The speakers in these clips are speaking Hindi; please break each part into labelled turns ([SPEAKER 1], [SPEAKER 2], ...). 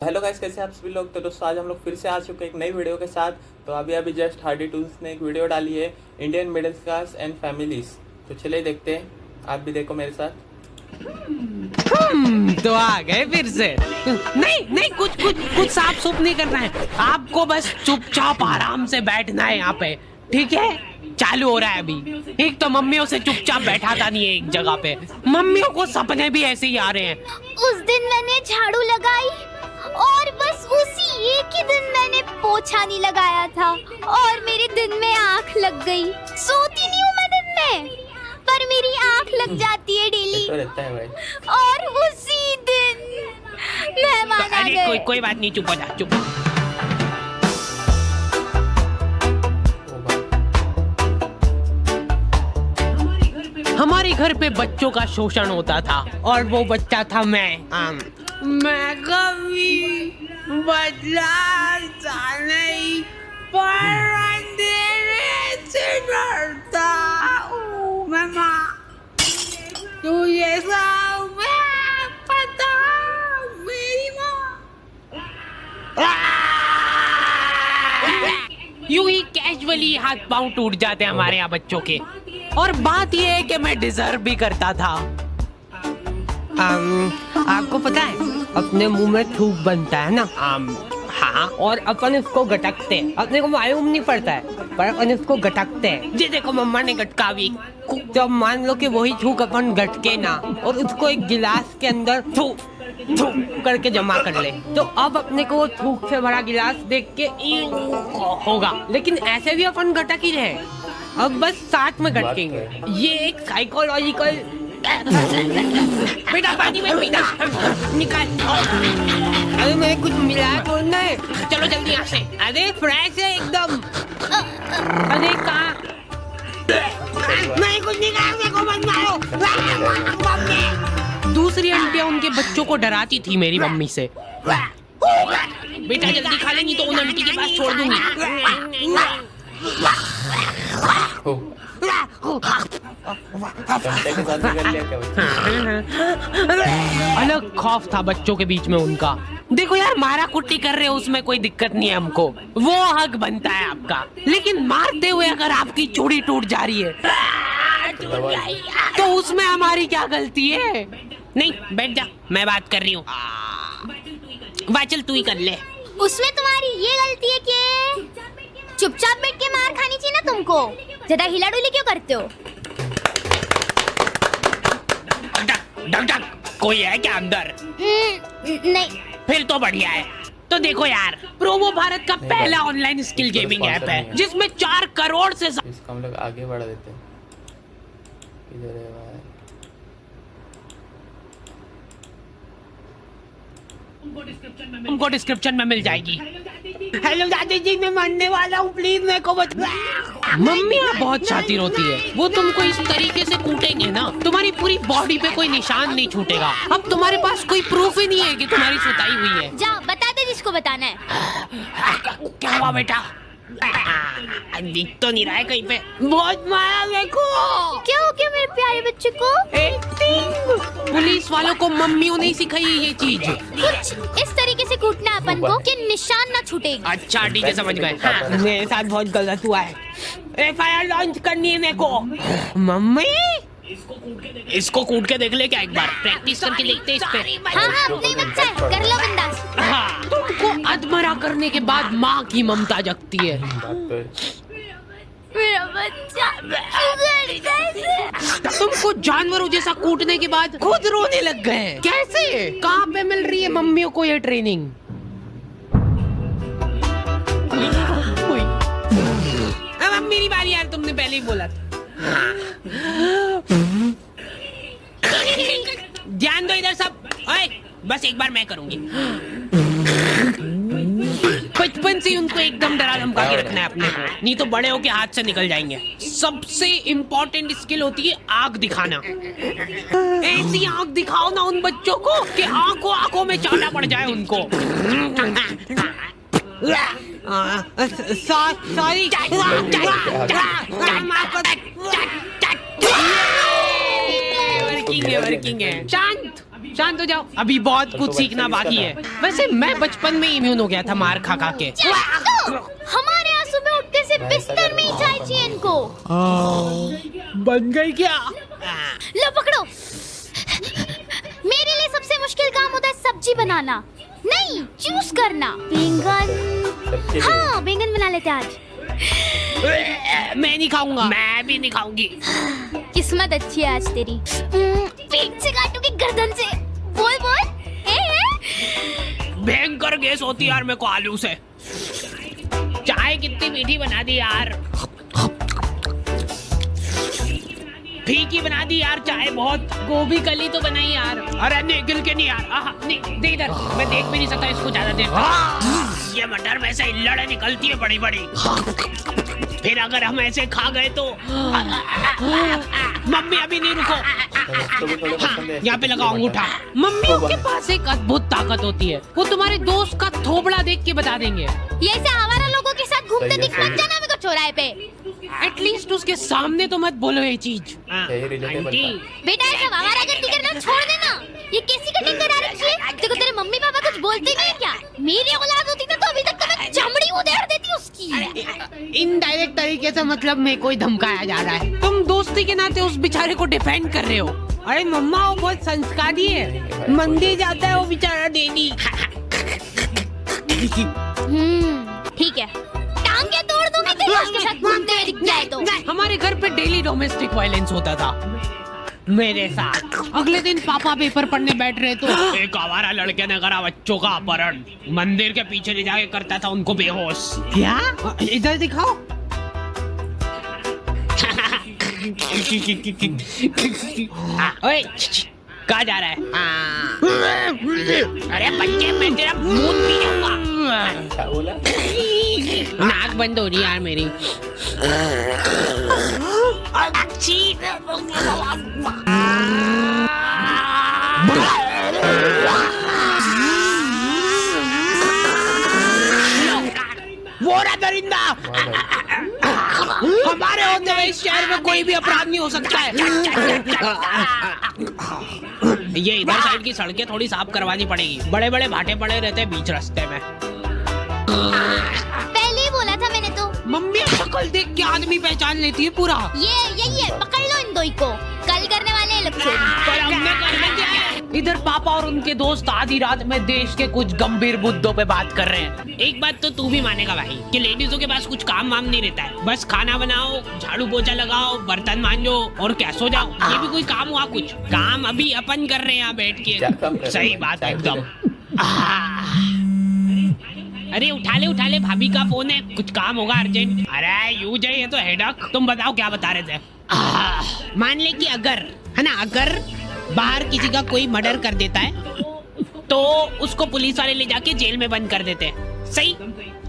[SPEAKER 1] हेलो गाइस, कैसे आप सभी लोग। तो दोस्तों आज हम लोग फिर से आ चुके हैं एक नई वीडियो के साथ। तो अभी जस्ट हार्डी टूल्स ने एक वीडियो डाली है Indian middle class and families. तो चलिए देखते हैं, आप भी देखो मेरे साथ।
[SPEAKER 2] तो आ गए फिर से। नहीं नहीं, कुछ साफ सुफ नहीं करना है आपको, बस चुपचाप आराम से बैठना है यहाँ पे, ठीक है। चालू हो रहा है अभी। एक तो मम्मियों से चुपचाप बैठाता नहीं है एक जगह पे, मम्मियों को सपने भी ऐसे ही आ रहे हैं।
[SPEAKER 3] उस दिन मैंने झाड़ू लगाई और बस उसी एक ही दिन मैंने पोछा नहीं लगाया था और मेरे दिन में आँख लग गई। सोती नहीं हूँ मैं दिन में, पर मेरी आँख लग जाती है डेली।
[SPEAKER 1] तो रहता है भाई।
[SPEAKER 3] और उसी दिन मेहमान आ गए।
[SPEAKER 2] कोई बात नहीं, चुप हो जा, चुप। हमारे घर पे बच्चों का शोषण होता था और वो बच्चा था मैं कभी बदला नहीं, पर अंधेरे से डरता हूँ। मैं माँ तुझे सब पता, मेरी माँ। यूं ही कैजुअली हाथ पांव टूट जाते हैं हमारे यहाँ बच्चों के। और बात ये है कि मैं डिजर्व भी करता था। आपको पता है अपने मुंह में थूक बनता है ना, हाँ, और अपन इसको गटकते हैं। अपने को मालूम नहीं पड़ता है, पर अपन इसको गटकते हैं। जी देखो, मम्मा ने गटका भी। जब मान लो कि वही थूक अपन गटके ना और उसको एक गिलास के अंदर थूक करके जमा कर ले, तो अब अपने को वो थूक से भरा गिलास देख के होगा। लेकिन ऐसे भी अपन गटक ही रहे, अब बस साथ में गटकेंगे। ये एक साइकोलॉजिकल। बेटा पानी में पीना, निकाल। अरे मैं कुछ मिला बोलना है, चलो जल्दी यहाँ से। अरे फ्रेश है एकदम। अरे कहाँ? नहीं, कुछ निकाल, मेरे को मत मारो। दूसरी आंटियां उनके बच्चों को डराती थी मेरी मम्मी से। बेटा जल्दी खा ले, नहीं तो उन आंटी के पास छोड़ दूंगी।
[SPEAKER 1] के साथ निकल लिया क्या?
[SPEAKER 2] अलग खौफ था बच्चों के बीच में उनका। देखो यार, मारा कुट्टी कर रहे हो उसमें कोई दिक्कत नहीं है हमको, वो हक बनता है आपका। लेकिन मारते हुए अगर आपकी चूड़ी टूट जा रही है तो उसमें हमारी क्या गलती है? नहीं, बैठ जा, मैं बात कर रही हूँ। वाह, चल तू ही कर ले।
[SPEAKER 3] उसमें तुम्हारी ये गलती है कि चुपचाप बैठ के मार खानी चाहिए ना तुमको। ज्यादा हिला डुली क्यों करते हो?
[SPEAKER 2] डक डक, कोई है क्या अंदर?
[SPEAKER 3] नहीं।
[SPEAKER 2] फिर तो बढ़िया है। तो देखो यार, प्रोमो भारत का पहला ऑनलाइन स्किल गेमिंग ऐप है जिसमें 4 करोड़ से
[SPEAKER 1] इसको हम लोग आगे बढ़ा देते हैं। इधर है भाई।
[SPEAKER 2] उनको डिस्क्रिप्शन में मिल जाएगी। हेलो दादी जी, मैं मरने वाला हूँ, प्लीज मेरे को बचा। मम्मी बहुत शातिर होती है, वो तुमको इस तरीके से कूटेंगे ना तुम्हारी पूरी बॉडी पे कोई निशान नहीं छूटेगा। अब तुम्हारे पास कोई प्रूफ ही नहीं है कि तुम्हारी सुताई हुई है।
[SPEAKER 3] जाओ बता दे जिसको बताना है।
[SPEAKER 2] क्या हुआ बेटा? दिख तो नहीं रहा है कहीं पे। बहुत मारा मेरे को।
[SPEAKER 3] क्या हो गया मेरे प्यारे बच्चे को?
[SPEAKER 2] पुलिस वालों को मम्मियों ने सिखाई है ये चीज।
[SPEAKER 3] कुछ इस तरीके से कूटना है अपन को कि निशान ना छूटेगा।
[SPEAKER 2] अच्छा ठीक है, समझ गए। हाँ, मेरे साथ बहुत गलत हुआ है। एफआईआर लॉन्च करनी है मेरे को। मम्मी इसको कूट के देख ले क्या, एक बार प्रैक्टिस करके देखते इस पे।
[SPEAKER 3] हाँ, अपने बच्चा है, कर लो बिंदास।
[SPEAKER 2] हाँ, तुमको अधमरा करने के बाद माँ की ममता जगती है।
[SPEAKER 3] मेरा बच्चा
[SPEAKER 2] तुमको जानवरों जैसा कूटने के बाद खुद रोने लग गए। कैसे? कहाँ पे मिल रही है मम्मियों को ये ट्रेनिंग? अब मेरी बारी यार, तुमने पहले ही बोला था। ध्यान दो इधर सब। ओए, बस एक बार मैं करूंगी। बचपन से उनको एकदम डरा धमका के रखना है अपने को, नहीं तो बड़े होके हाथ से निकल जाएंगे। सबसे इम्पोर्टेंट स्किल होती है आंख दिखाना। ऐसी आंख दिखाओ ना उन बच्चों को कि आंखों में चाटा पड़ जाए उनको। सॉरी। वर्किंग है। शांत। शांत हो जाओ, अभी बहुत कुछ सीखना बाकी है। वैसे मैं बचपन में इम्यून हो गया था मार खा खा के।
[SPEAKER 3] हमारे यहाँ सुबह उठते से बिस्तर में ही चाय चाहिए इनको।
[SPEAKER 2] बन गई क्या?
[SPEAKER 3] लो पकड़ो। मेरे लिए सबसे मुश्किल काम होता है सब्जी बनाना, नहीं चूज करना। बैंगन, हाँ बैंगन बना लेते आज।
[SPEAKER 2] मैं नहीं खाऊंगा। मैं भी नहीं खाऊंगी।
[SPEAKER 3] किस्मत अच्छी है आज तेरी। पेट से काटूंगी गर्दन से। बोल बोल।
[SPEAKER 2] भयंकर गैस होती है यार मेरे को आलू से। चाय कितनी मीठी बना दी यार, फीकी बना दी यार चाय बहुत। गोभी कली तो बनाई यार। अरे नहीं गिल के नहीं यार। नहीं दे इधर, मैं देख भी नहीं सकता इसको ज्यादा देर। ये मटर में से इल्लड़े निकलती है बड़ी बड़ी, फिर अगर हम ऐसे खा गए तो। मम्मी अभी नहीं रुको। हाँ, यहाँ पे लगाओ अंगूठा। मम्मियों के पास एक अद्भुत ताकत होती है, वो तुम्हारे दोस्त का थोबड़ा देख के बता देंगे।
[SPEAKER 3] ये ऐसे आवारा लोगों के साथ घूमते दिख मत जाना मेरे को चौराहे पे।
[SPEAKER 2] एटलीस्ट उसके सामने तो मत बोलो ये चीज।
[SPEAKER 1] आंटी
[SPEAKER 3] बेटा ऐसा आवारागर्दी करना छोड़ देना। ये कैसी कटिंग करा रखी है? देखो तेरे मम्मी पापा कुछ बोलते नहीं क्या? मेरी औलाद होती ना तो अभी तक तो मैं चमड़ी उधेड़ देती उसकी।
[SPEAKER 2] इनडायरेक्ट तरीके से मतलब में कोई धमकाया जा रहा है। तुम दोस्ती के नाते उस बेचारे को डिफेंड कर रहे हो। अरे मम्मा वो बहुत संस्कारी है, मंदिर जाता है वो बेचारा डेली।
[SPEAKER 3] ठीक है, टांगे तोड़ दूंगी तेरी उसके साथ घूमते हुए दिख जाए तो।
[SPEAKER 2] हमारे घर पे डेली डोमेस्टिक वायलेंस होता था मेरे साथ। अगले दिन पापा पेपर पढ़ने बैठ रहे तो एक आवारा लड़के ने करा बच्चों का अपहरण, मंदिर के पीछे ले जाके करता था उनको बेहोश। क्या? इधर दिखाओ। ओए कहाँ जा रहा है? अरे बच्चे मैं तेरा मुंह पी जाऊंगा।
[SPEAKER 1] क्या बोला?
[SPEAKER 2] नाक बंद हो रही यार मेरी। अच्छी वो रहा दरिंदा। हमारे होते हुए इस शहर में कोई भी अपराध नहीं हो सकता है। ये इधर साइड की सड़कें थोड़ी साफ करवानी पड़ेगी, बड़े बड़े भाटे पड़े रहते हैं बीच रास्ते में।
[SPEAKER 3] पहले ही बोला था मैंने तो।
[SPEAKER 2] मम्मी शक्ल देख के आदमी पहचान लेती है पूरा।
[SPEAKER 3] ये यही है, पकड़ लो इन दोई को, कल करने वाले हैं लोग चोरी।
[SPEAKER 2] पर हमने करना क्या है? इधर पापा और उनके दोस्त आधी रात में देश के कुछ गंभीर मुद्दों पे बात कर रहे हैं। एक बात तो तू भी मानेगा भाई कि लेडीजों के पास कुछ काम वाम नहीं रहता है, बस खाना बनाओ, झाड़ू पोछा लगाओ, बर्तन मांजो और क्या सो जाओ। ये भी कोई काम हुआ? कुछ काम अभी अपन कर रहे हैं यहाँ बैठ के। सही बात है एकदम। अरे उठा ले भाभी का फोन है, कुछ काम होगा अर्जेंट। अरे यूं जाए ये तो हेडक। तुम बताओ क्या बता रहे थे? मान ले कि अगर है ना, अगर बाहर किसी का कोई मर्डर कर देता है तो उसको पुलिस वाले ले जाके जेल में बंद कर देते हैं। सही?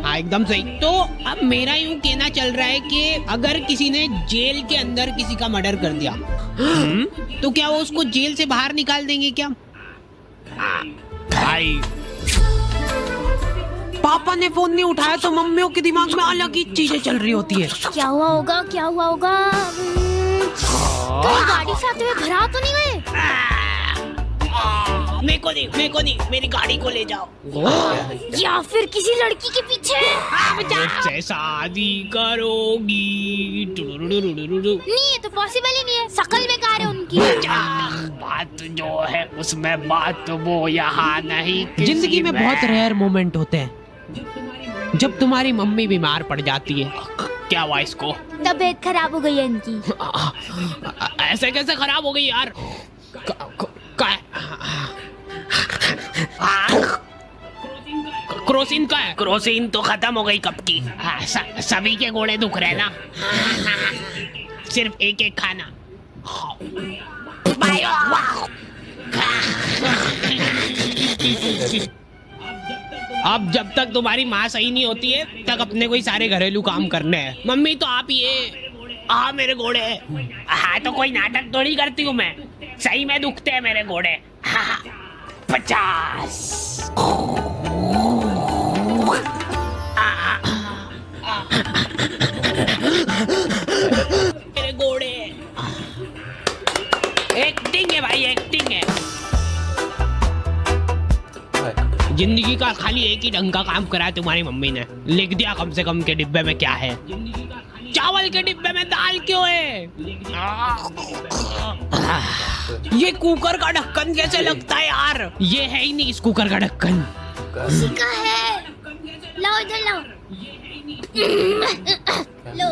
[SPEAKER 2] हाँ एकदम सही। तो अब मेरा यूं कहना चल रहा है कि अगर किसी ने जेल के अंदर किसी का मर्डर कर दिया तो क्या वो उसको जेल से बाहर निकाल देंगे क्या? भाई पापा ने फोन नहीं उठाया तो मम्मियों के दिमाग में अलग ही चीजें चल रही होती है।
[SPEAKER 3] क्या हुआ होगा, क्या हुआ होगा? कोई गाड़ी से आते हुए घर आ तो नहीं गए?
[SPEAKER 2] मेरे को नहीं, मेरी गाड़ी को ले जाओ।
[SPEAKER 3] या फिर किसी लड़की के पीछे?
[SPEAKER 2] मुझसे शादी करोगी?
[SPEAKER 3] नहीं, ये तो पॉसिबल ही नहीं है, शकल बेकार है उनकी।
[SPEAKER 2] बात जो है उसमें बात वो यहाँ नहीं। जिंदगी में बहुत रेयर मोमेंट होते हैं जब तुम्हारी मम्मी बीमार पड़ जाती है। क्या हुआ इसको?
[SPEAKER 3] तबीयत खराब हो गई है इनकी।
[SPEAKER 2] ऐसे कैसे खराब हो गई यार? क्रोसिन का है? क्रोसिन तो खत्म हो गई कब की। सभी के गोड़े दुख रहे ना, सिर्फ एक एक खाना। अब जब तक तुम्हारी माँ सही नहीं होती है तक अपने कोई सारे घरेलू काम करने हैं। मम्मी तो आप ये मेरे घोड़े। हाँ तो कोई नाटक थोड़ी करती हूँ मैं, सही में दुखते हैं मेरे घोड़े। 50 मेरे घोड़े। एक्टिंग है भाई, एक्टिंग है। खाली एक ही ढंग का काम करा है तुम्हारी मम्मी ने, लिख दिया कम से कम के डिब्बे में क्या है। चावल के डिब्बे में दाल क्यों है? ये कुकर का ढक्कन कैसे लगता है यार? ये है ही नहीं इस कुकर का ढक्कन।
[SPEAKER 3] उसी का है, लाओ इधर लाओ। लो।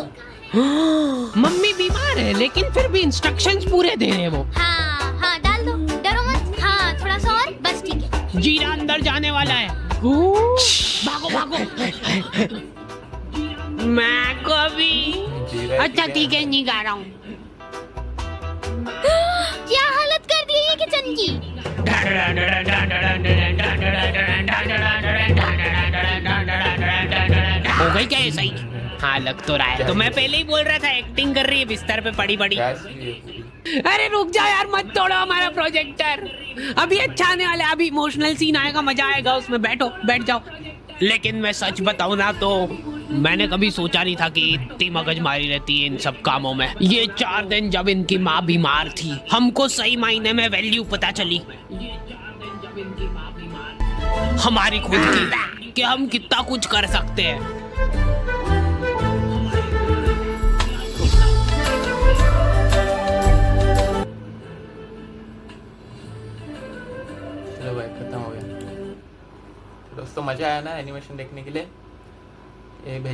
[SPEAKER 2] मम्मी बीमार है लेकिन फिर भी इंस्ट्रक्शंस पूरे दे रहे हैं वो।
[SPEAKER 3] हाँ हाँ डाल दो, डरो मत। हाँ थोड़ा सा और, बस ठीक है।
[SPEAKER 2] जीरा अंदर जाने वाला है। भागो भागो। मैं कभी। अच्छा ठीक है, नहीं गा रहा हूँ।
[SPEAKER 3] क्या हालत कर दी है ये किचन की।
[SPEAKER 2] हो गई क्या ये सही? हाँ लग तो रहा है। तो मैं पहले ही बोल रहा था एक्टिंग कर रही है बिस्तर पे पड़ी पड़ी। अरे रुक जाओ यार, मत तोड़ो हमारा प्रोजेक्टर। अभी अच्छा आने वाला है, अभी इमोशनल सीन आएगा, मजा आएगा उसमें। बैठो, बैठ जाओ। लेकिन मैं सच बताऊं ना तो मैंने कभी सोचा नहीं था कि इतनी मगजमारी रहती है इन सब कामों में। ये 4 दिन जब इनकी माँ बीमार थी, हमको सही मायने में वैल्यू पता चली हमारी खुद की, कि हम कितना कुछ कर सकते हैं।
[SPEAKER 1] चलो भाई खत्म हो गया। दोस्तों मजा आया ना एनिमेशन देखने के लिए? ये भेज